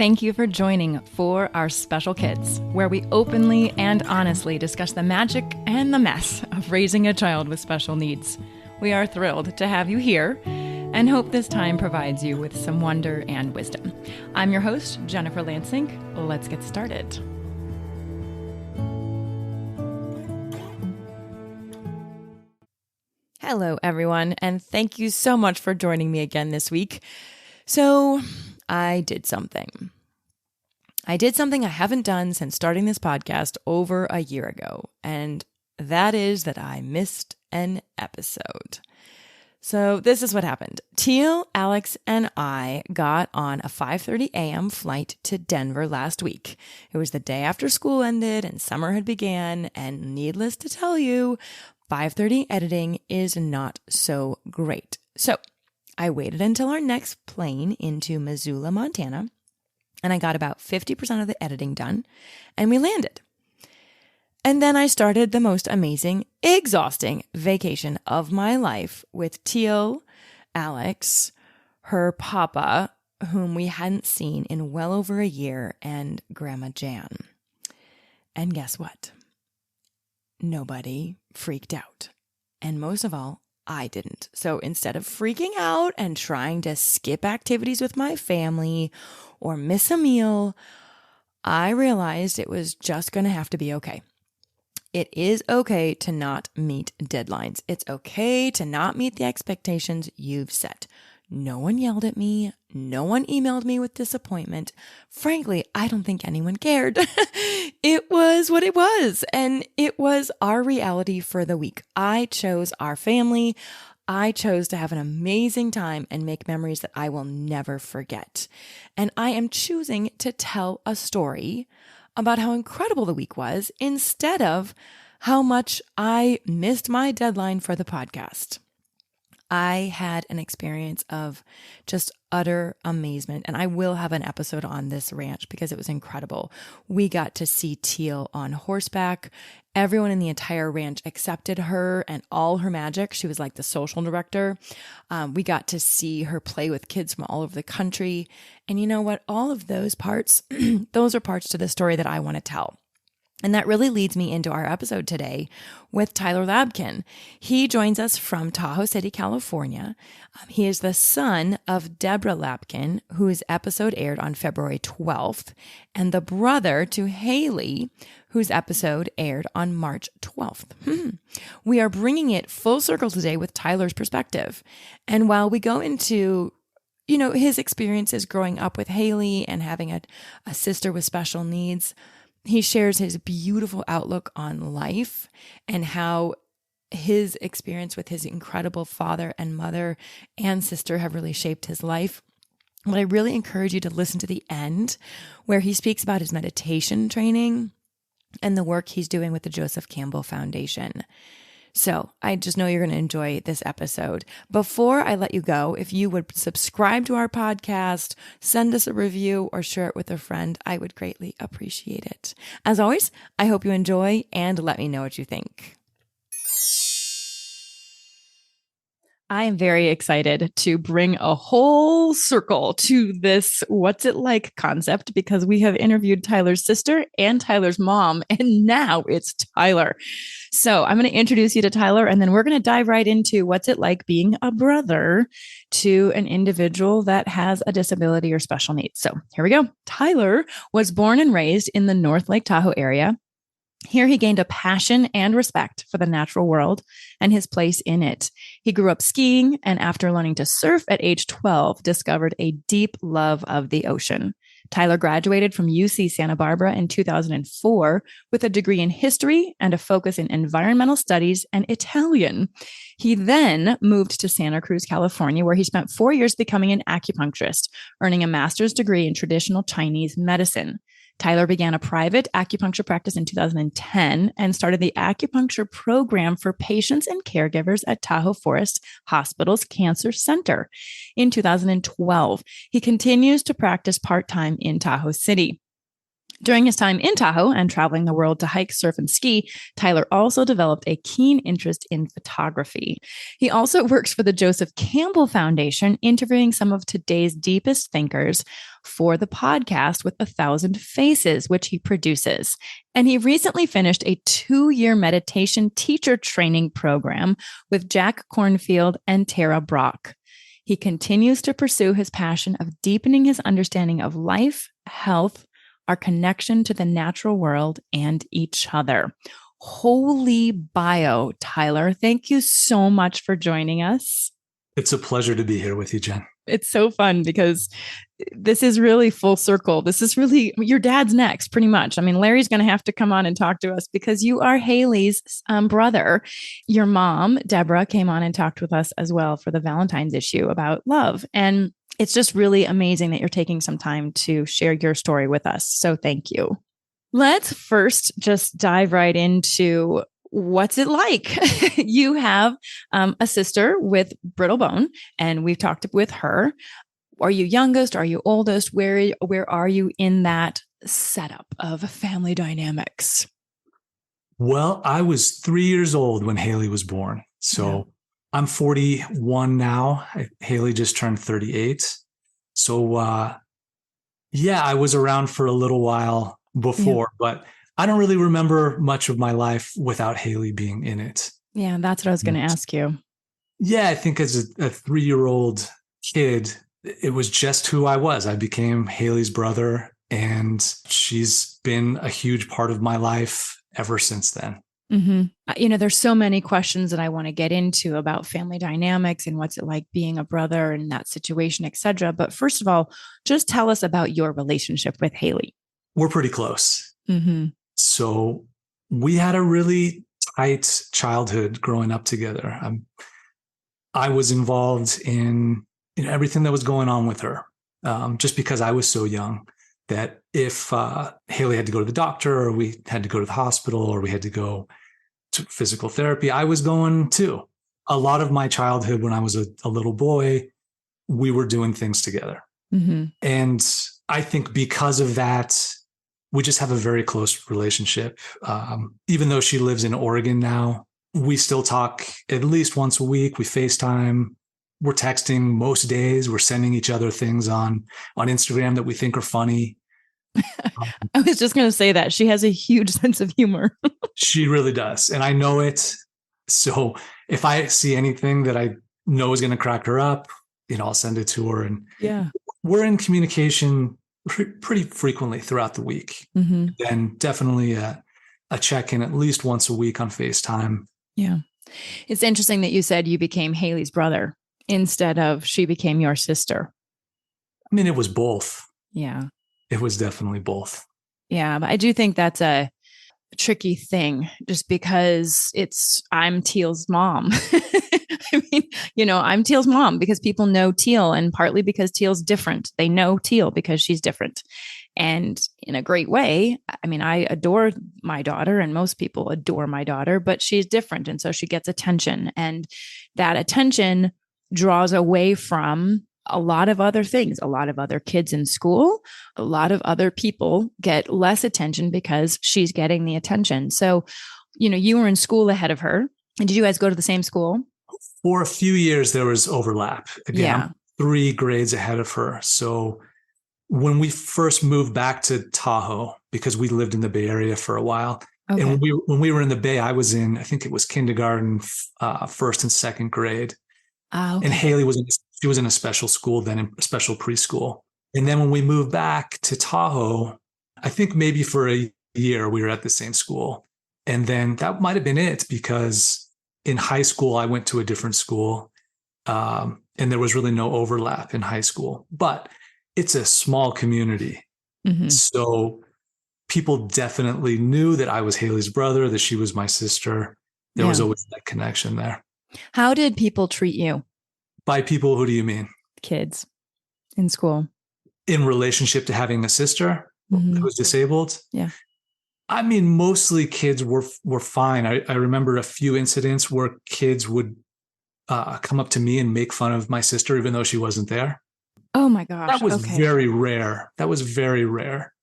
Thank you for joining For Our Special Kids, where we openly and honestly discuss the magic and the mess of raising a child with special needs. We are thrilled to have you here and hope this time provides you with some wonder and wisdom. I'm your host, Jennifer Lansing. Let's get started. Hello, everyone, and thank you so much for joining me again this week. So, I did something I haven't done since starting this podcast over a year ago, and that is that I missed an episode. So this is what happened. Teal, Alex, and I got on a 5:30 a.m. flight to Denver last week. It was the day after school ended and summer had began, and needless to tell you, 5:30 editing is not so great. So I waited until our next plane into Missoula, Montana, and I got about 50% of the editing done, and we landed. And then I started the most amazing, exhausting vacation of my life with Teal, Alex, her papa, whom we hadn't seen in well over a year, and Grandma Jan. And guess what? Nobody freaked out. And most of all, I didn't. So instead of freaking out and trying to skip activities with my family or miss a meal, I realized it was just going to have to be okay. It is okay to not meet deadlines. It's okay to not meet the expectations you've set. No one yelled at me. No one emailed me with disappointment. Frankly, I don't think anyone cared. It was what it was, and it was our reality for the week. I chose our family. I chose to have an amazing time and make memories that I will never forget. And I am choosing to tell a story about how incredible the week was instead of how much I missed my deadline for the podcast. I had an experience of just utter amazement, and I will have an episode on this ranch because it was incredible. We got to see Teal on horseback. Everyone in the entire ranch accepted her and all her magic. She was like the social director. We got to see her play with kids from all over the country. And you know what? All of those parts, those are parts to the story that I want to tell. And that really leads me into our episode today with Tyler Lapkin. He joins us from Tahoe City, California. He is the son of Deborah Lapkin, whose episode aired on February 12th, and the brother to Haley, whose episode aired on March 12th. We are bringing it full circle today with Tyler's perspective. And while we go into his experiences growing up with Haley and having a sister with special needs, he shares his beautiful outlook on life and how his experience with his incredible father and mother and sister have really shaped his life. But I really encourage you to listen to the end where he speaks about his meditation training and the work he's doing with the Joseph Campbell Foundation. So I just know you're going to enjoy this episode. Before I let you go, if you would subscribe to our podcast, send us a review, or share it with a friend, I would greatly appreciate it. As always, I hope you enjoy and let me know what you think. I am very excited to bring a whole circle to this What's It Like concept because we have interviewed Tyler's sister and Tyler's mom, and now it's Tyler. So I'm going to introduce you to Tyler, and then we're going to dive right into what's it like being a brother to an individual that has a disability or special needs. So here we go. Tyler was born and raised in the North Lake Tahoe area. Here he gained a passion and respect for the natural world and his place in it. He grew up skiing, and after learning to surf at age 12, discovered a deep love of the ocean. Tyler graduated from UC Santa Barbara in 2004 with a degree in history and a focus in environmental studies and Italian. He then moved to Santa Cruz, California, where he spent 4 years becoming an acupuncturist, earning a master's degree in traditional Chinese medicine. Tyler began a private acupuncture practice in 2010 and started the acupuncture program for patients and caregivers at Tahoe Forest Hospital's Cancer Center in 2012. He continues to practice part-time in Tahoe City. During his time in Tahoe and traveling the world to hike, surf, and ski, Tyler also developed a keen interest in photography. He also works for the Joseph Campbell Foundation, interviewing some of today's deepest thinkers for the podcast with 1,000 Faces, which he produces. And he recently finished a 2-year meditation teacher training program with Jack Kornfield and Tara Brock. He continues to pursue his passion of deepening his understanding of life, health, our connection to the natural world, and each other. Holy bio, Tyler. Thank you so much for joining us. It's a pleasure to be here with you, Jen. It's so fun because this is really full circle. This is really your dad's next, pretty much. I mean, Larry's going to have to come on and talk to us because you are Haley's brother. Your mom, Deborah, came on and talked with us as well for the Valentine's issue about love. And it's just really amazing that you're taking some time to share your story with us. So thank you. Let's first just dive right into what's it like? You have a sister with brittle bone, and we've talked with her. Are you youngest? Are you oldest? Where are you in that setup of family dynamics? Well, I was 3 years old when Haley was born. So I'm 41 now. Haley just turned 38. So, I was around for a little while before, but I don't really remember much of my life without Haley being in it. Yeah, that's what I was going to ask you. Yeah, I think as a 3-year-old kid, it was just who I was. I became Haley's brother, and she's been a huge part of my life ever since then. Mm-hmm. There's so many questions that I want to get into about family dynamics and what's it like being a brother in that situation, et cetera. But first of all, just tell us about your relationship with Haley. We're pretty close. Mm-hmm. So we had a really tight childhood growing up together. I was involved in everything that was going on with her, just because I was so young that if Haley had to go to the doctor, or we had to go to the hospital, or we had to go to physical therapy, I was going too. A lot of my childhood when I was a little boy, we were doing things together. Mm-hmm. And I think because of that, we just have a very close relationship. Even though she lives in Oregon now, we still talk at least once a week. We FaceTime. We're texting most days. We're sending each other things on Instagram that we think are funny. I was just going to say that she has a huge sense of humor. She really does. And I know it. So if I see anything that I know is going to crack her up, I'll send it to her. And we're in communication pretty frequently throughout the week. Mm-hmm. And definitely a check-in at least once a week on FaceTime. Yeah. It's interesting that you said you became Haley's brother instead of she became your sister. I mean, it was both. Yeah. It was definitely both. Yeah. But I do think that's a tricky thing just because I'm Teal's mom. I mean, I'm Teal's mom because people know Teal, and partly because Teal's different. They know Teal because she's different. And in a great way, I mean, I adore my daughter, and most people adore my daughter, but she's different. And so she gets attention, and that attention draws away from a lot of other things. A lot of other kids in school, a lot of other people get less attention because she's getting the attention. So, you were in school ahead of her. And did you guys go to the same school? For a few years, there was overlap. Again, I'm 3 grades ahead of her. So when we first moved back to Tahoe, because we lived in the Bay Area for a while, and when we were in the Bay, I was in, I think it was kindergarten, first and second grade. Okay. And Haley was in a special school then, in a special preschool. And then when we moved back to Tahoe, I think maybe for a year we were at the same school. And then that might have been it, because in high school, I went to a different school, and there was really no overlap in high school. But it's a small community. Mm-hmm. So people definitely knew that I was Haley's brother, that she was my sister. There was always that connection there. How did people treat you? By people, who do you mean? Kids in school. In relationship to having a sister who was disabled? Yeah. I mean, mostly kids were fine. I remember a few incidents where kids would come up to me and make fun of my sister, even though she wasn't there. Oh my gosh. That was very rare.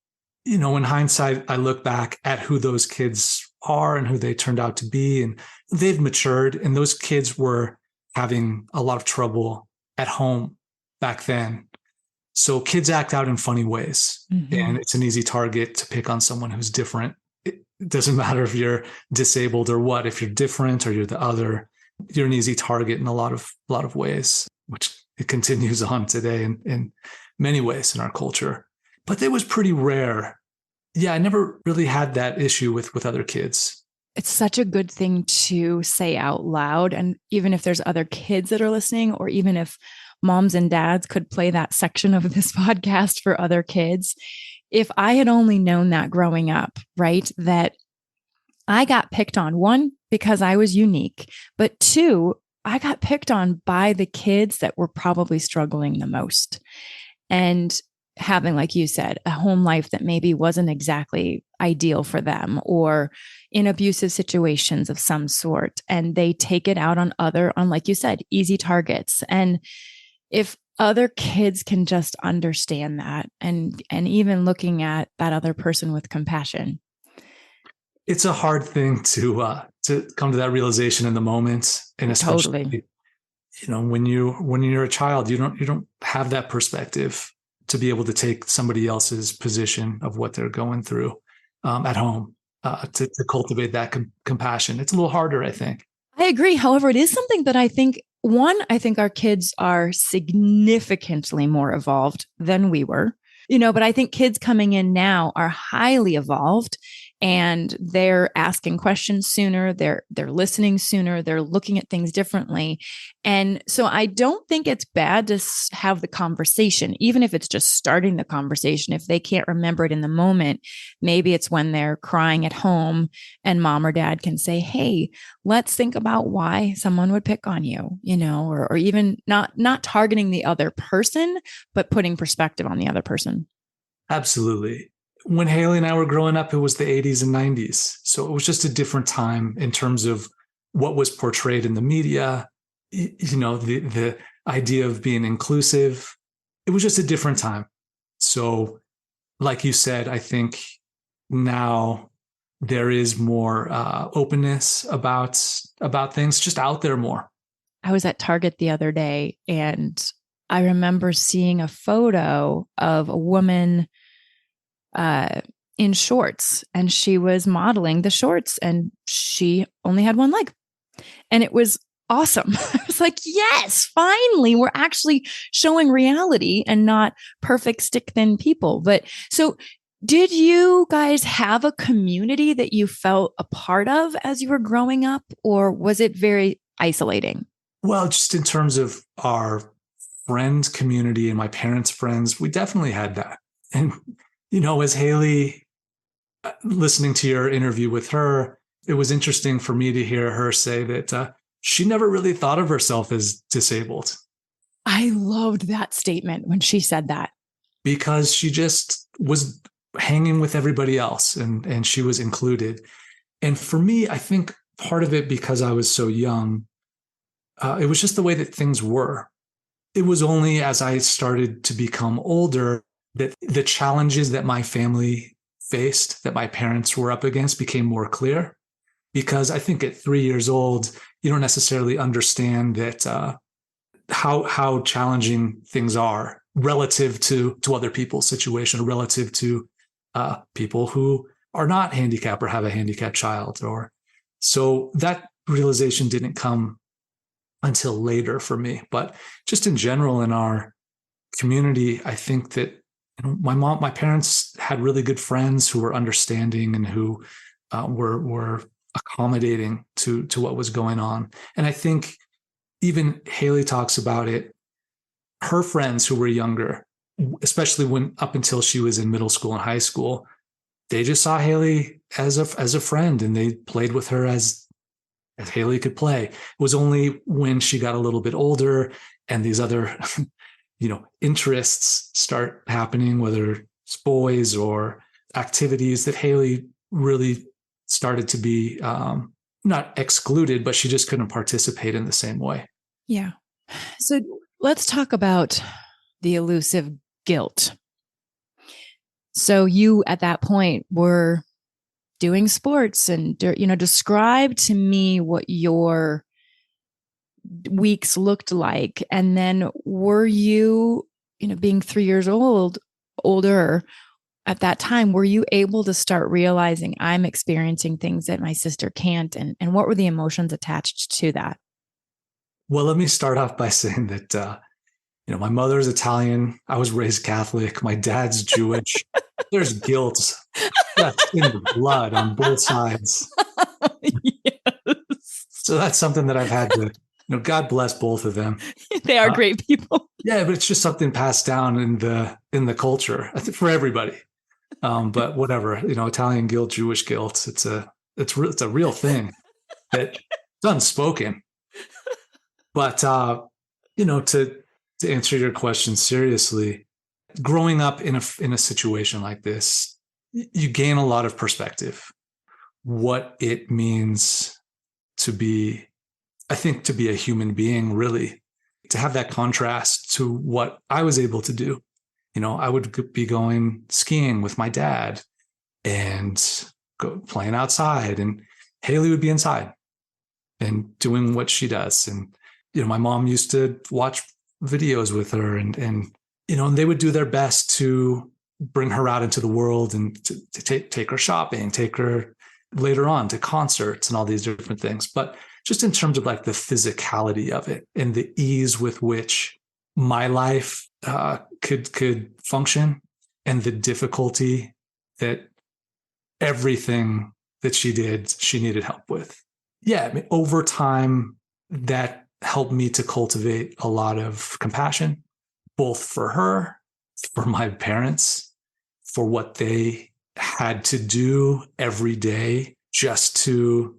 In hindsight, I look back at who those kids are and who they turned out to be, and they've matured. And those kids were having a lot of trouble at home back then. So kids act out in funny ways, and it's an easy target to pick on someone who's different. It doesn't matter if you're disabled or what. If you're different or you're the other, you're an easy target in a lot of ways, which it continues on today in many ways in our culture. But it was pretty rare. Yeah, I never really had that issue with other kids. It's such a good thing to say out loud. And even if there's other kids that are listening, or even if moms and dads could play that section of this podcast for other kids, if I had only known that growing up, right, that I got picked on, one, because I was unique, but two, I got picked on by the kids that were probably struggling the most. And having, like you said, a home life that maybe wasn't exactly ideal for them, or in abusive situations of some sort. And they take it out on like you said, easy targets. And if other kids can just understand that, and even looking at that other person with compassion. It's a hard thing to come to that realization in the moment. And especially, totally, when you're a child, you don't have that perspective to be able to take somebody else's position of what they're going through at home, to cultivate that compassion. It's a little harder, I think. I agree. However, it is something that I think our kids are significantly more evolved than we were, but I think kids coming in now are highly evolved, and they're asking questions sooner. They're listening sooner. They're looking at things differently. And so I don't think it's bad to have the conversation, even if it's just starting the conversation. If they can't remember it in the moment, maybe it's when they're crying at home and mom or dad can say, hey, let's think about why someone would pick on you, or even not targeting the other person, but putting perspective on the other person. Absolutely. When Haley and I were growing up, it was the 80s and 90s. So it was just a different time in terms of what was portrayed in the media, the idea of being inclusive. It was just a different time. So like you said, I think now there is more openness about things just out there more. I was at Target the other day, and I remember seeing a photo of a woman in shorts, and she was modeling the shorts, and she only had one leg, and it was awesome. I was like, yes, finally, we're actually showing reality and not perfect stick thin people. But so did you guys have a community that you felt a part of as you were growing up, or was it very isolating? Well, just in terms of our friend community and my parents' friends, we definitely had that. And as Haley, listening to your interview with her, it was interesting for me to hear her say that she never really thought of herself as disabled. I loved that statement when she said that. Because she just was hanging with everybody else, and she was included. And for me, I think part of it, because I was so young, it was just the way that things were. It was only as I started to become older that the challenges that my family faced, that my parents were up against, became more clear. Because I think at 3 years old, you don't necessarily understand that how challenging things are relative to other people's situation, or relative to people who are not handicapped or have a handicapped child. So that realization didn't come until later for me. But just in general, in our community, I think that my parents had really good friends who were understanding and who were accommodating to what was going on. And I think even Haley talks about it. Her friends who were younger, especially when up until she was in middle school and high school, they just saw Haley as a friend, and they played with her as Haley could play. It was only when she got a little bit older and these other interests start happening, whether it's boys or activities, that Haley really started to be not excluded, but she just couldn't participate in the same way. Yeah. So let's talk about the elusive guilt. So you at that point were doing sports and, describe to me what your weeks looked like. And then were you, being 3 years older at that time, were you able to start realizing I'm experiencing things that my sister can't? And what were the emotions attached to that? Well, let me start off by saying that, my mother's Italian. I was raised Catholic. My dad's Jewish. There's guilt that's in the blood on both sides. Yes. So that's something that I've had to, God bless both of them. They are great people. Yeah, but it's just something passed down in the culture, I think, for everybody. But whatever, Italian guilt, Jewish guilt, it's a real thing that's unspoken. But to answer your question seriously, growing up in a situation like this, you gain a lot of perspective. What it means to be, I think, to be a human being, really, to have that contrast to what I was able to do. I would be going skiing with my dad and playing outside, and Haley would be inside and doing what she does. And, my mom used to watch videos with her, and they would do their best to bring her out into the world and to take her shopping, take her later on to concerts and all these different things. But just in terms of like the physicality of it and the ease with which my life could function, and the difficulty that everything that she did, she needed help with. Yeah, I mean, over time, that helped me to cultivate a lot of compassion, both for her, for my parents, for what they had to do every day just to,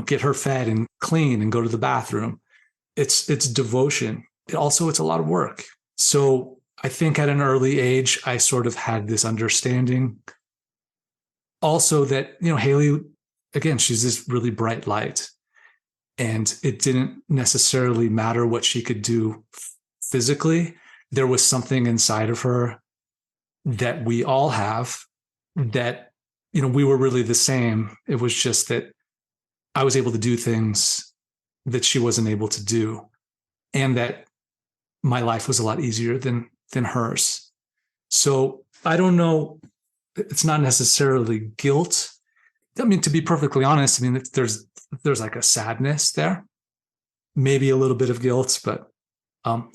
get her fed and clean and go to the bathroom. It's devotion. It's a lot of work. So I think at an early age, I sort of had this understanding also that, Haley, again, she's this really bright light, and it didn't necessarily matter what she could do physically. There was something inside of her that we all have that, we were really the same. It was just that I was able to do things that she wasn't able to do, and that my life was a lot easier than hers. So I don't know. It's not necessarily guilt. I mean, to be perfectly honest, I mean, there's like a sadness there, maybe a little bit of guilt, but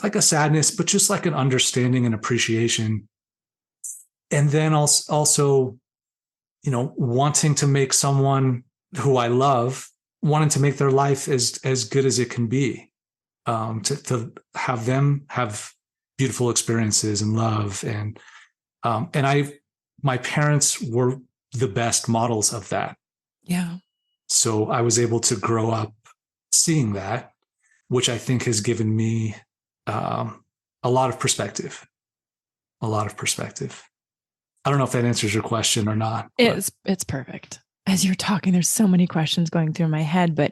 like a sadness, but just like an understanding and appreciation. And then also, wanting to make someone who I love, wanting to make their life as good as it can be, to have them have beautiful experiences and love. And my parents were the best models of that. Yeah. So I was able to grow up seeing that, which I think has given me a lot of perspective. A lot of perspective. I don't know if that answers your question or not. It's perfect. As you're talking, there's so many questions going through my head, but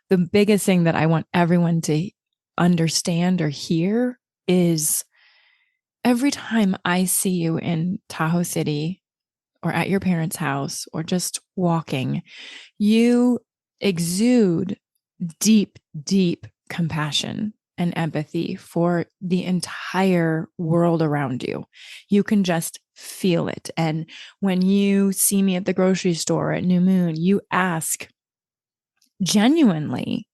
the biggest thing that I want everyone to understand or hear is every time I see you in Tahoe City or at your parents' house or just walking, you exude deep, deep compassion and empathy for the entire world around you. You can just feel it. And when you see me at the grocery store at New Moon, you ask genuinely,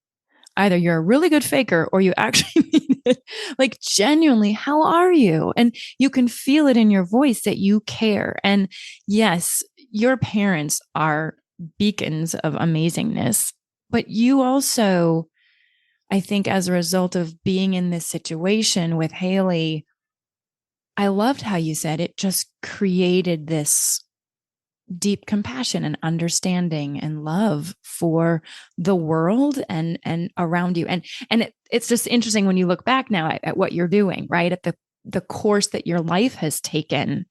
either you're a really good faker or you actually mean it, like genuinely, how are you? And you can feel it in your voice that you care. And yes, your parents are beacons of amazingness, but you also, I think, as a result of being in this situation with Haley, I loved how you said it just created this deep compassion and understanding and love for the world and around you. And it's just interesting when you look back now at what you're doing, right? At the course that your life has taken.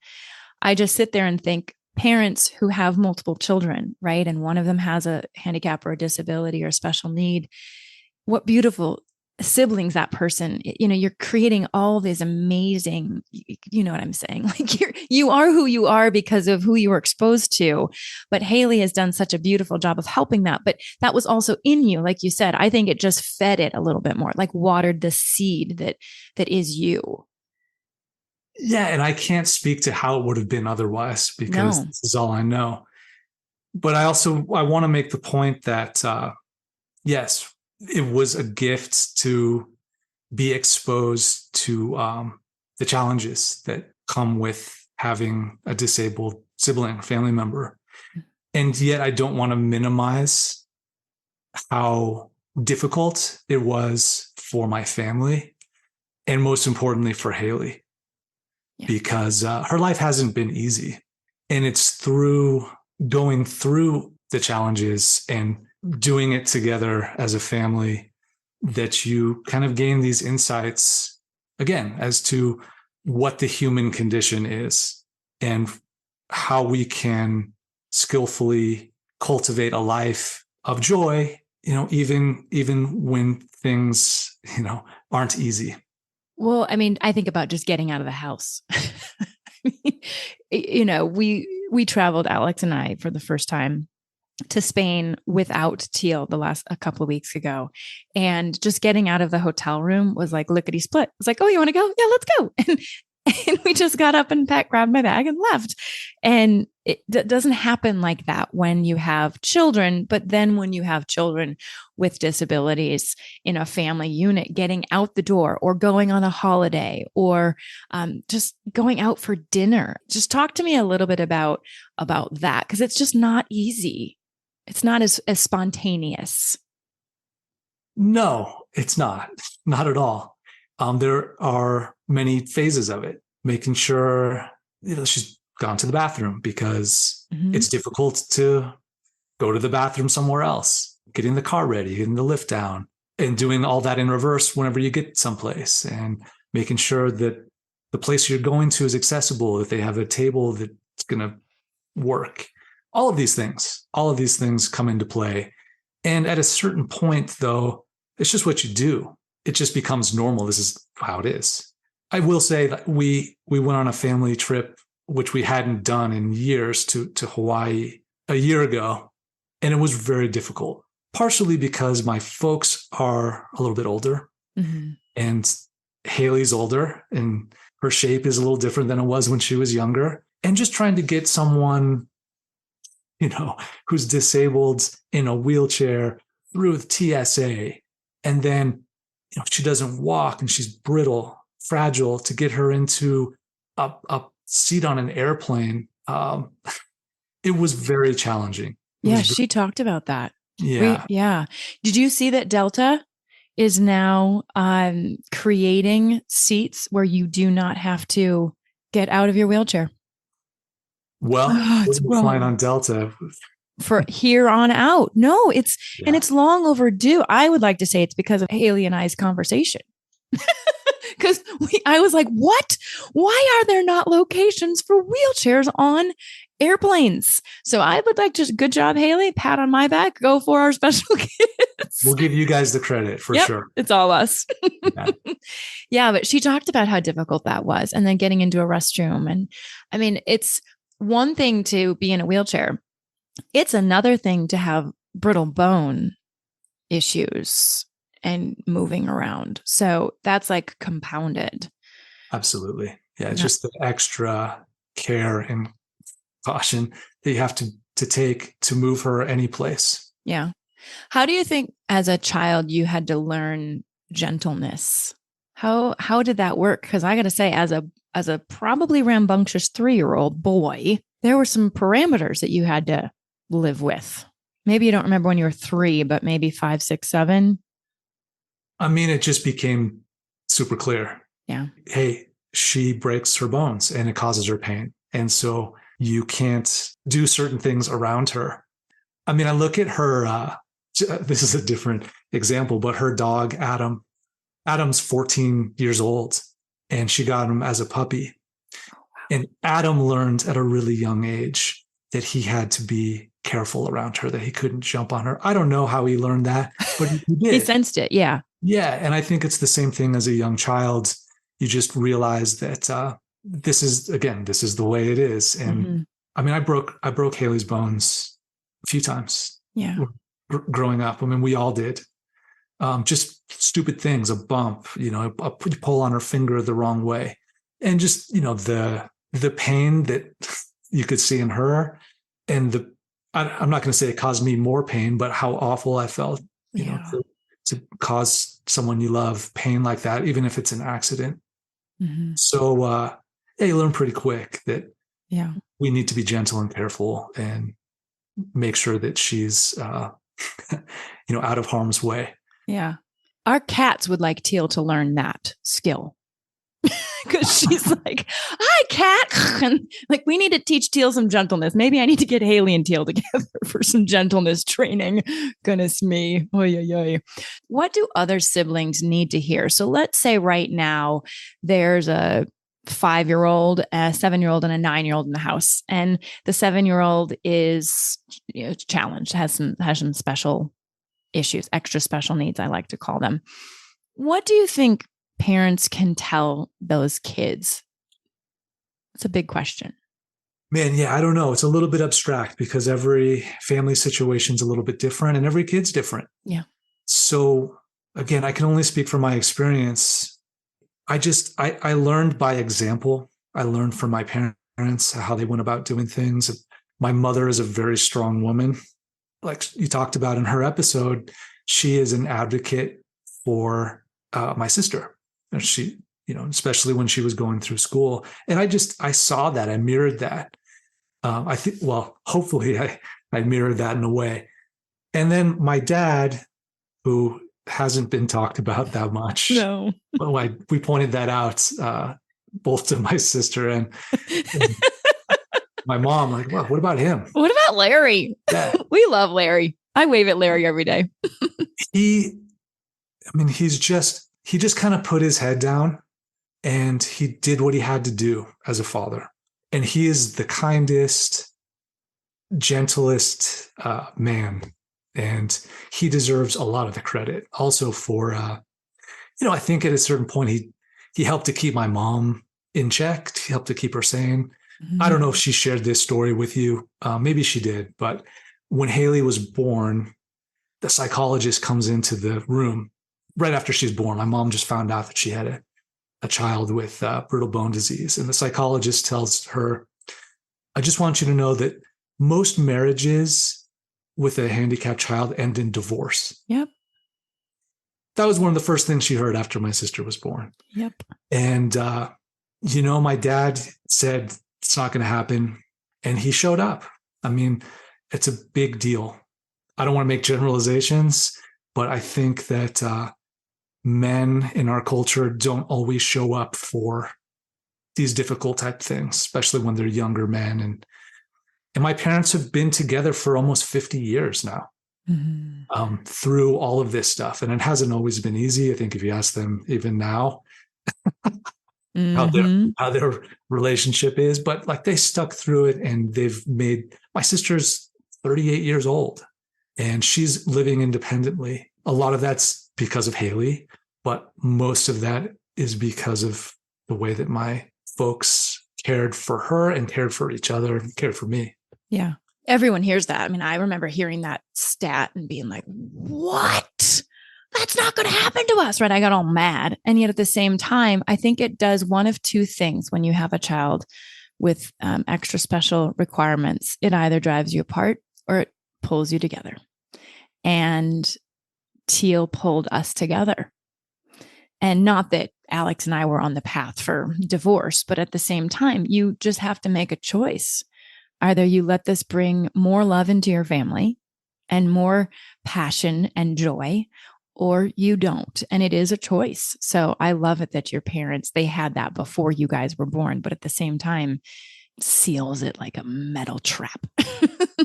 I just sit there and think parents who have multiple children, right? And one of them has a handicap or a disability or a special need. What beautiful siblings, that person, you're creating all these amazing, you know what I'm saying? Like you are who you are because of who you were exposed to. But Haley has done such a beautiful job of helping that. But that was also in you. Like you said, I think it just fed it a little bit more, like watered the seed that is you. Yeah. And I can't speak to how it would have been otherwise because No. this is all I know. But I want to make the point that, yes, it was a gift to be exposed to the challenges that come with having a disabled sibling, family member. And yet I don't want to minimize how difficult it was for my family and most importantly for Haley, because her life hasn't been easy. And it's through going through the challenges and doing it together as a family that you kind of gain these insights again as to what the human condition is and how we can skillfully cultivate a life of joy, even when things, aren't easy. Well, I mean, I think about just getting out of the house. We traveled, Alex and I, for the first time to Spain without Teal a couple of weeks ago. And just getting out of the hotel room was like lickety split. It's like, oh, you want to go? Yeah, let's go. And we just got up and grabbed my bag and left. And it doesn't happen like that when you have children. But then when you have children with disabilities in a family unit, getting out the door or going on a holiday or just going out for dinner, just talk to me a little bit about that, because it's just not easy. It's not as spontaneous. No, it's not at all. There are many phases of it, making sure she's gone to the bathroom because it's difficult to go to the bathroom somewhere else, getting the car ready, getting the lift down, and doing all that in reverse whenever you get someplace, and making sure that the place you're going to is accessible, that they have a table that's going to work. All of these things come into play. And at a certain point, though, it's just what you do. It just becomes normal. This is how it is. I will say that we went on a family trip, which we hadn't done in years, to Hawaii a year ago. And it was very difficult, partially because my folks are a little bit older and Haley's older and her shape is a little different than it was when she was younger. And just trying to get someone, who's disabled in a wheelchair through TSA. And then, she doesn't walk and she's brittle, fragile, to get her into a seat on an airplane. It was very challenging. She talked about that. Yeah. Did you see that Delta is now creating seats where you do not have to get out of your wheelchair? Well, we're flying on Delta for here on out. No, and it's long overdue. I would like to say it's because of Haley and I's conversation. Because I was like, what? Why are there not locations for wheelchairs on airplanes? So I would like to, good job, Haley, pat on my back, go for our special kids. We'll give you guys the credit for sure. It's all us. Yeah, but she talked about how difficult that was. And then getting into a restroom. And I mean, it's one thing to be in a wheelchair. It's another thing to have brittle bone issues and moving around. So that's like compounded. Absolutely. Yeah. It's just the extra care and caution that you have to take to move her any place. Yeah. How do you think as a child you had to learn gentleness? How did that work? Because I got to say, as a probably rambunctious 3-year-old boy, there were some parameters that you had to live with. Maybe you don't remember when you were 3, but maybe 5, 6, 7. I mean, it just became super clear. Yeah. Hey, she breaks her bones and it causes her pain. And so you can't do certain things around her. I mean, I look at her, this is a different example, but her dog, Adam's 14 years old and she got him as a puppy. Oh, wow. And Adam learned at a really young age that he had to be careful around her, that he couldn't jump on her. I don't know how he learned that, but he did. He sensed it. Yeah. Yeah. And I think it's the same thing as a young child. You just realize that this is the way it is. And Mm-hmm. I mean, I broke Haley's bones a few times Yeah. growing up. I mean, we all did. Just stupid things, a bump, a pull on her finger the wrong way. And just, the pain that you could see in her, and I'm not going to say it caused me more pain, but how awful I felt, Yeah. to cause someone you love pain like that, even if it's an accident. Mm-hmm. So, yeah, you learn pretty quick that Yeah. we need to be gentle and careful and make sure that she's, out of harm's way. Yeah. Our cats would like Teal to learn that skill. Because she's like, hi, cat. And like, we need to teach Teal some gentleness. Maybe I need to get Haley and Teal together for some gentleness training. Goodness me. Oy, oy, oy. What do other siblings need to hear? So let's say right now there's a 5-year-old, a 7-year-old, and a 9-year-old in the house. And the 7-year-old is challenged, has some special issues, extra special needs, I like to call them. What do you think parents can tell those kids? It's a big question. Man, yeah, I don't know. It's a little bit abstract because every family situation is a little bit different and every kid's different. Yeah. So again, I can only speak from my experience. I learned by example. I learned from my parents how they went about doing things. My mother is a very strong woman. Like you talked about in her episode, she is an advocate for my sister. And she, especially when she was going through school. And I saw that, I mirrored that. I think, well, hopefully I mirrored that in a way. And then my dad, who hasn't been talked about that much. No. Well, we pointed that out both to my sister and my mom, like, well, what about him? What about Larry? Yeah. We love Larry. I wave at Larry every day. he just kind of put his head down and he did what he had to do as a father. And he is the kindest, gentlest man. And he deserves a lot of the credit also for, I think at a certain point, he helped to keep my mom in check. He helped to keep her sane. Mm-hmm. I don't know if she shared this story with you. Maybe she did. But when Haley was born, the psychologist comes into the room right after she's born. My mom just found out that she had a child with brittle bone disease. And the psychologist tells her, I just want you to know that most marriages with a handicapped child end in divorce. Yep. That was one of the first things she heard after my sister was born. Yep. And, my dad said it's not going to happen. And he showed up. I mean, it's a big deal. I don't want to make generalizations, but I think that men in our culture don't always show up for these difficult type things, especially when they're younger men. And my parents have been together for almost 50 years now, through all of this stuff. And it hasn't always been easy. I think if you ask them even now, how their relationship is, but like they stuck through it and my sister's 38 years old and she's living independently. A lot of that's because of Haley, but most of that is because of the way that my folks cared for her and cared for each other and cared for me. Yeah. Everyone hears that. I mean, I remember hearing that stat and being like, what? That's not going to happen to us, right? I got all mad. And yet at the same time, I think it does one of two things when you have a child with extra special requirements. It either drives you apart or it pulls you together. And Teal pulled us together. And not that Alex and I were on the path for divorce, but at the same time, you just have to make a choice. Either you let this bring more love into your family and more passion and joy, or you don't. And it is a choice. So I love it that your parents, they had that before you guys were born, but at the same time, seals it like a metal trap.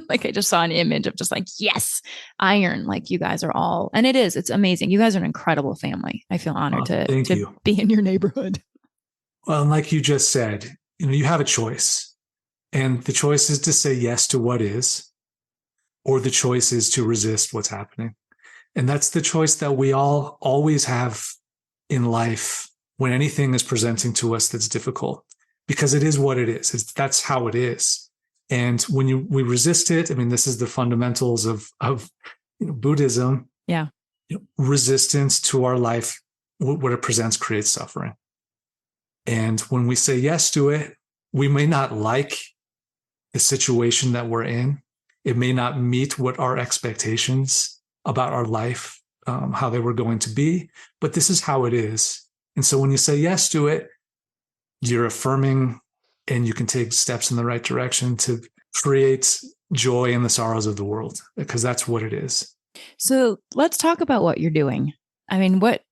Like I just saw an image of just like, yes, iron, like you guys are all, and it's amazing. You guys are an incredible family. I feel honored to be in your neighborhood. Well, and like you just said, you have a choice. And the choice is to say yes to what is, or the choice is to resist what's happening. And that's the choice that we all always have in life when anything is presenting to us that's difficult, because it is what it is. That's how it is. And when we resist it, I mean, this is the fundamentals of Buddhism. Yeah. Resistance to our life, what it presents, creates suffering. And when we say yes to it, we may not like the situation that we're in. It may not meet what our expectations about our life, how they were going to be, but this is how it is. And so when you say yes to it, you're affirming, and you can take steps in the right direction to create joy in the sorrows of the world, because that's what it is. So let's talk about what you're doing. I mean, what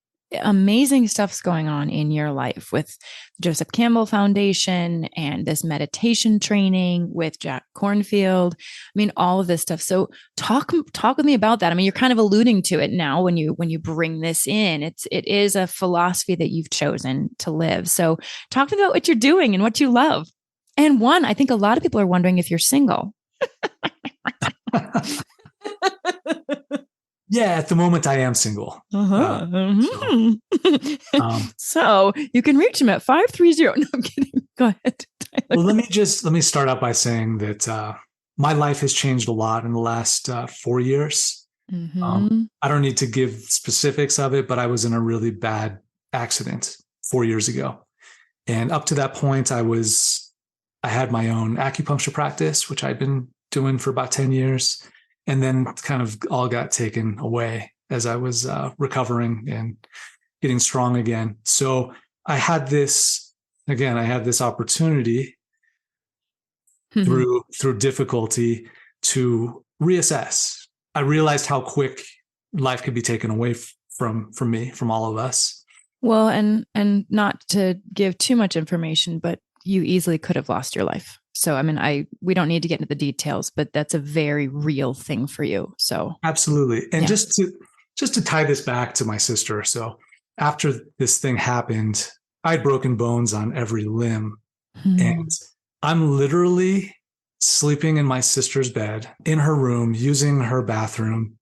amazing stuff's going on in your life with Joseph Campbell Foundation and this meditation training with Jack Kornfield. I mean, all of this stuff. So talk with me about that. I mean, you're kind of alluding to it now when you bring this in. It is a philosophy that you've chosen to live. So talk to me about what you're doing and what you love. And one, I think a lot of people are wondering if you're single. Yeah, at the moment I am single. So you can reach him at 530. No, I'm kidding. Go ahead, Tyler. Well, let me start out by saying that my life has changed a lot in the last 4 years. I don't need to give specifics of it, but I was in a really bad accident 4 years ago. And up to that point, I had my own acupuncture practice, which I'd been doing for about 10 years. And then kind of all got taken away as I was recovering and getting strong again. So I had this opportunity through difficulty to reassess. I realized how quick life could be taken away from me, from all of us. Well, and not to give too much information, but you easily could have lost your life. So, I mean, we don't need to get into the details, but that's a very real thing for you. So absolutely. And just to tie this back to my sister. So after this thing happened, I'd broken bones on every limb, and I'm literally sleeping in my sister's bed, in her room, using her bathroom,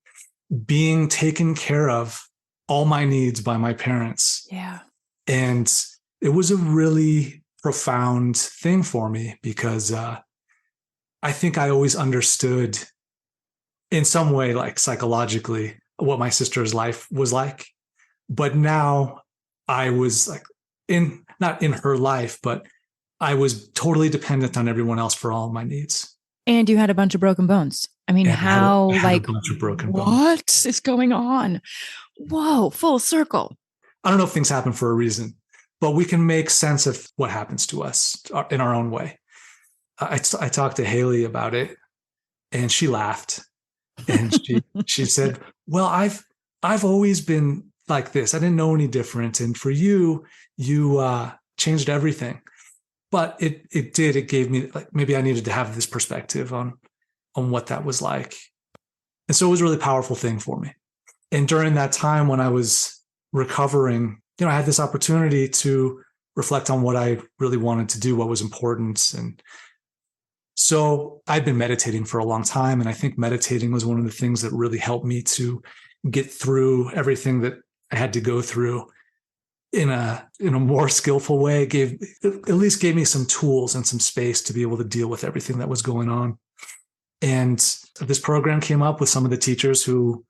being taken care of, all my needs by my parents. Yeah. And it was a really profound thing for me, because I think I always understood in some way, like psychologically, what my sister's life was like. But now I was like not in her life, but I was totally dependent on everyone else for all of my needs. And you had a bunch of broken bones. I mean, I had a bunch of broken bones. What is going on? Whoa, full circle. I don't know if things happen for a reason, but we can make sense of what happens to us in our own way. I talked to Haley about it, and she laughed, and she said, "Well, I've always been like this. I didn't know any different. And for you changed everything." But it did. It gave me, like, maybe I needed to have this perspective on what that was like, and so it was a really powerful thing for me. And during that time when I was recovering, I had this opportunity to reflect on what I really wanted to do, what was important. And so I'd been meditating for a long time. And I think meditating was one of the things that really helped me to get through everything that I had to go through in a more skillful way. At least gave me some tools and some space to be able to deal with everything that was going on. And this program came up with some of the teachers who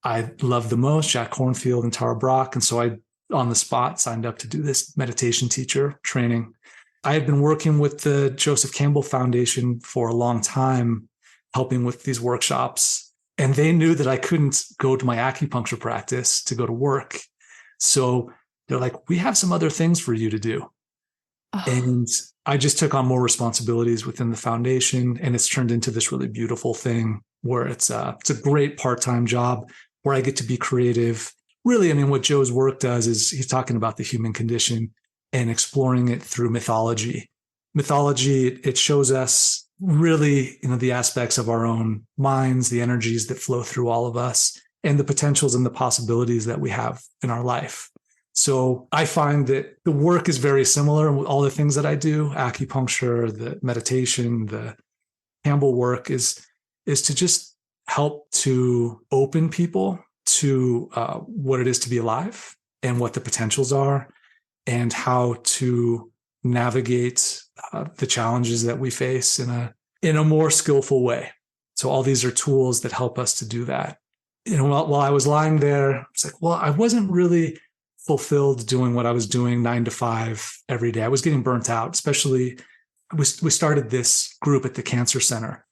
I loved the most, Jack Kornfield and Tara Brach. And so I, on the spot, signed up to do this meditation teacher training. I had been working with the Joseph Campbell Foundation for a long time, helping with these workshops. And they knew that I couldn't go to my acupuncture practice to go to work. So they're like, "We have some other things for you to do." Oh. And I just took on more responsibilities within the foundation. And it's turned into this really beautiful thing where it's a great part-time job where I get to be creative. Really, I mean, what Joe's work does is he's talking about the human condition and exploring it through mythology. Mythology, it shows us really, the aspects of our own minds, the energies that flow through all of us, and the potentials and the possibilities that we have in our life. So I find that the work is very similar with all the things that I do, acupuncture, the meditation, the Campbell work is to just help to open people to what it is to be alive and what the potentials are and how to navigate the challenges that we face in a more skillful way. So all these are tools that help us to do that. While I was lying there, it's like, well, I wasn't really fulfilled doing what I was doing 9 to 5 every day. I was getting burnt out, especially we started this group at the cancer center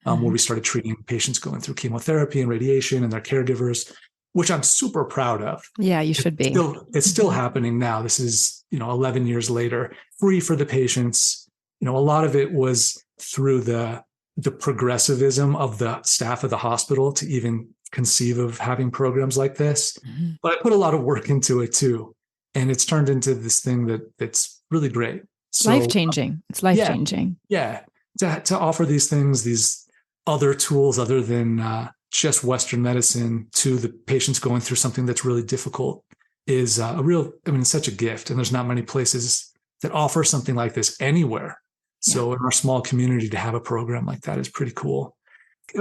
where we started treating patients going through chemotherapy and radiation and their caregivers, which I'm super proud of. Yeah, you should be. It's still happening now. This is, 11 years later, free for the patients. A lot of it was through the progressivism of the staff of the hospital to even conceive of having programs like this. But I put a lot of work into it too. And it's turned into this thing that's really great. So, life-changing. It's life-changing. Yeah. To offer these things, these other tools other than just Western medicine to the patients going through something that's really difficult is it's such a gift. And there's not many places that offer something like this anywhere. So in our small community, to have a program like that is pretty cool.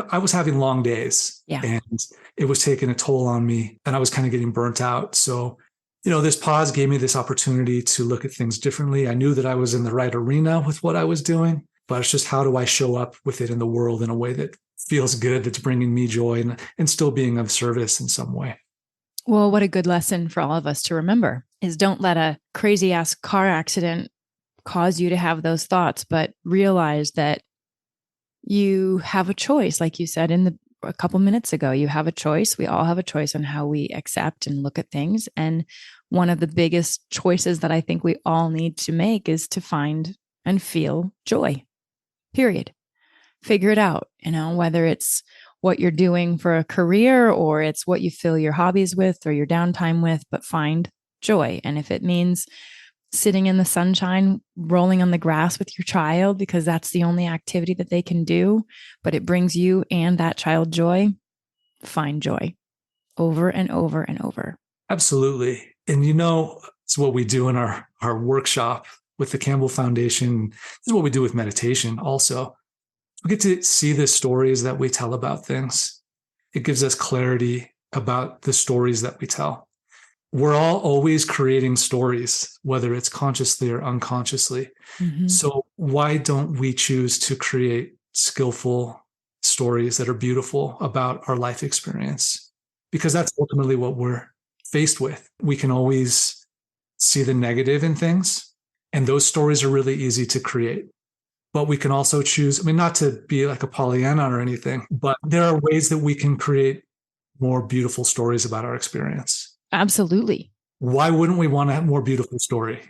I was having long days and it was taking a toll on me and I was kind of getting burnt out. So, this pause gave me this opportunity to look at things differently. I knew that I was in the right arena with what I was doing, but it's just how do I show up with it in the world in a way that feels good, that's bringing me joy and still being of service in some way. Well, what a good lesson for all of us to remember is don't let a crazy ass car accident cause you to have those thoughts, but realize that you have a choice. Like you said a couple minutes ago, you have a choice. We all have a choice on how we accept and look at things. And one of the biggest choices that I think we all need to make is to find and feel joy, period. Figure it out, whether it's what you're doing for a career or it's what you fill your hobbies with or your downtime with, but find joy. And if it means sitting in the sunshine, rolling on the grass with your child, because that's the only activity that they can do, but it brings you and that child joy, find joy over and over and over. Absolutely. And it's what we do in our workshop with the Campbell Foundation. This is what we do with meditation also. We get to see the stories that we tell about things. It gives us clarity about the stories that we tell. We're all always creating stories, whether it's consciously or unconsciously. So why don't we choose to create skillful stories that are beautiful about our life experience? Because that's ultimately what we're faced with. We can always see the negative in things, and those stories are really easy to create. But we can also choose, not to be like a Pollyanna or anything, but there are ways that we can create more beautiful stories about our experience. Absolutely. Why wouldn't we want to have more beautiful story,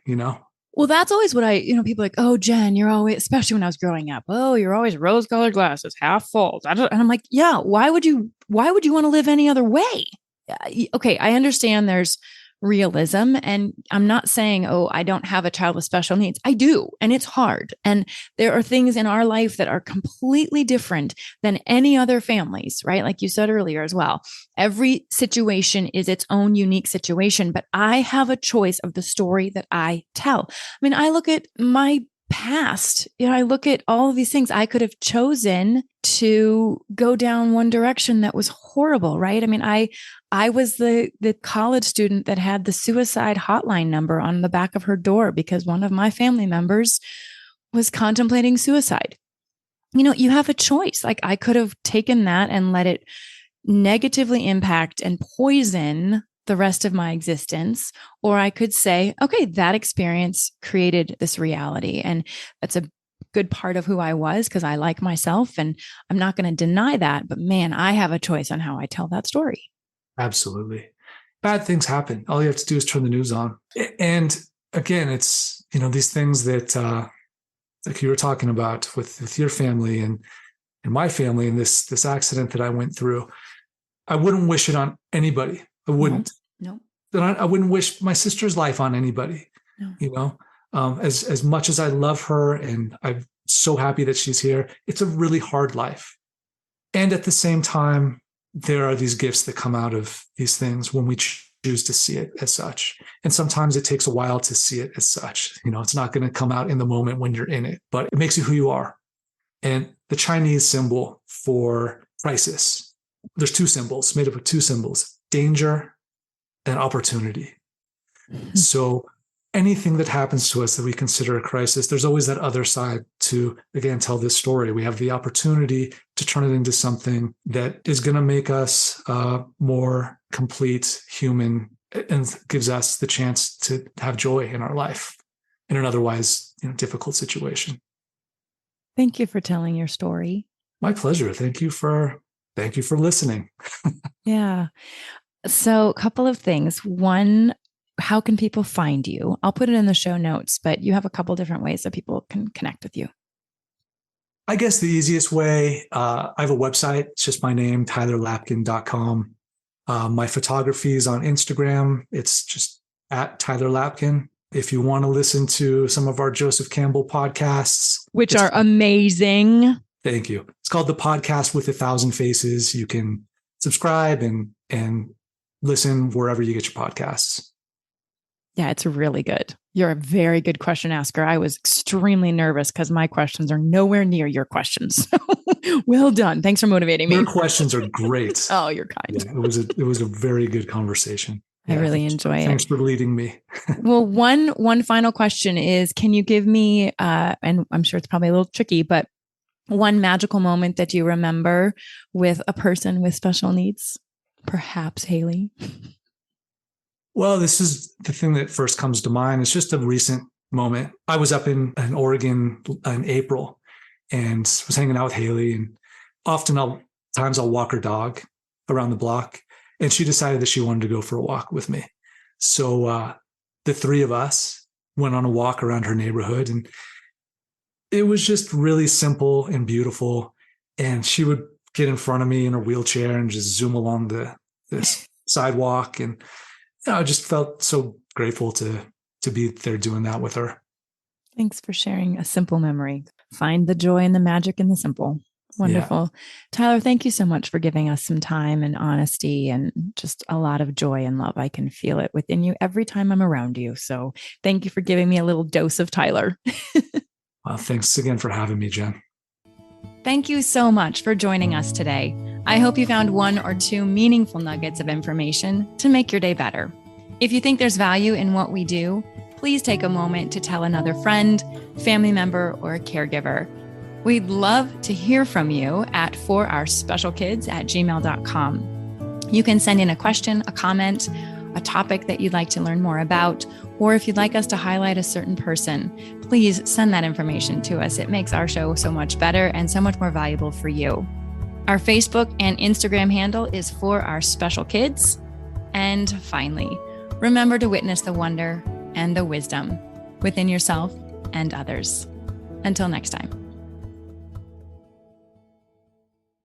Well, that's always what people are like, oh, Jen, you're always, especially when I was growing up, oh, you're always rose-colored glasses, half full. And I'm like, yeah, why would you want to live any other way? Okay, I understand there's realism, and I'm not saying, oh, I don't have a child with special needs. I do, and it's hard. And there are things in our life that are completely different than any other families, right? Like you said earlier as well. Every situation is its own unique situation, but I have a choice of the story that I tell. I look at my past, I look at all of these things. I could have chosen to go down one direction that was horrible, right? I was the college student that had the suicide hotline number on the back of her door because one of my family members was contemplating suicide. You have a choice. Like I could have taken that and let it negatively impact and poison the rest of my existence. Or I could say, okay, that experience created this reality. And that's a good part of who I was because I like myself and I'm not going to deny that. But man, I have a choice on how I tell that story. Absolutely. Bad things happen. All you have to do is turn the news on. And again, it's, these things that like you were talking about with your family and my family and this accident that I went through. I wouldn't wish it on anybody. I wouldn't. No. I wouldn't wish my sister's life on anybody. No. As much as I love her and I'm so happy that she's here, it's a really hard life. And at the same time, there are these gifts that come out of these things when we choose to see it as such. And sometimes it takes a while to see it as such. It's not going to come out in the moment when you're in it, but it makes you who you are. And the Chinese symbol for crisis, there's two symbols made up of two symbols. danger and opportunity. So anything that happens to us that we consider a crisis, there's always that other side to, again, tell this story. We have the opportunity to turn it into something that is going to make us more complete human and gives us the chance to have joy in our life in an otherwise difficult situation. Thank you for telling your story. My pleasure. Thank you for listening. Yeah. So a couple of things. One, how can people find you? I'll put it in the show notes, but you have a couple different ways that people can connect with you. I guess the easiest way, I have a website. It's just my name, tylerlapkin.com. My photography is on Instagram. It's just at Tyler Lapkin. If you want to listen to some of our Joseph Campbell podcasts, which are amazing. Thank you. It's called The Podcast with 1,000 Faces. You can subscribe and listen wherever you get your podcasts. Yeah, it's really good. You're a very good question asker. I was extremely nervous because my questions are nowhere near your questions. Well done. Thanks for motivating me. Your questions are great. Oh, you're kind. Yeah, it was a very good conversation. I really enjoy it. Thanks for leading me. Well, one final question is, can you give me, and I'm sure it's probably a little tricky, but one magical moment that you remember with a person with special needs? Perhaps Haley. Well, this is the thing that first comes to mind. It's just a recent moment. I was up in Oregon in April and was hanging out with Haley, and times I'll walk her dog around the block, and she decided that she wanted to go for a walk with me. So the three of us went on a walk around her neighborhood, and it was just really simple and beautiful. And she would get in front of me in her wheelchair and just zoom along this sidewalk. And I just felt so grateful to be there doing that with her. Thanks for sharing a simple memory. Find the joy and the magic in the simple. Wonderful. Yeah. Tyler, thank you so much for giving us some time and honesty and just a lot of joy and love. I can feel it within you every time I'm around you. So thank you for giving me a little dose of Tyler. Well, thanks again for having me, Jen. Thank you so much for joining us today. I hope you found one or two meaningful nuggets of information to make your day better. If you think there's value in what we do, please take a moment to tell another friend, family member, or a caregiver. We'd love to hear from you at forourspecialkids@gmail.com. You can send in a question, a comment, a topic that you'd like to learn more about, or if you'd like us to highlight a certain person, please send that information to us. It makes our show so much better and so much more valuable for you. Our Facebook and Instagram handle is For Our Special Kids. And finally, remember to witness the wonder and the wisdom within yourself and others. Until next time.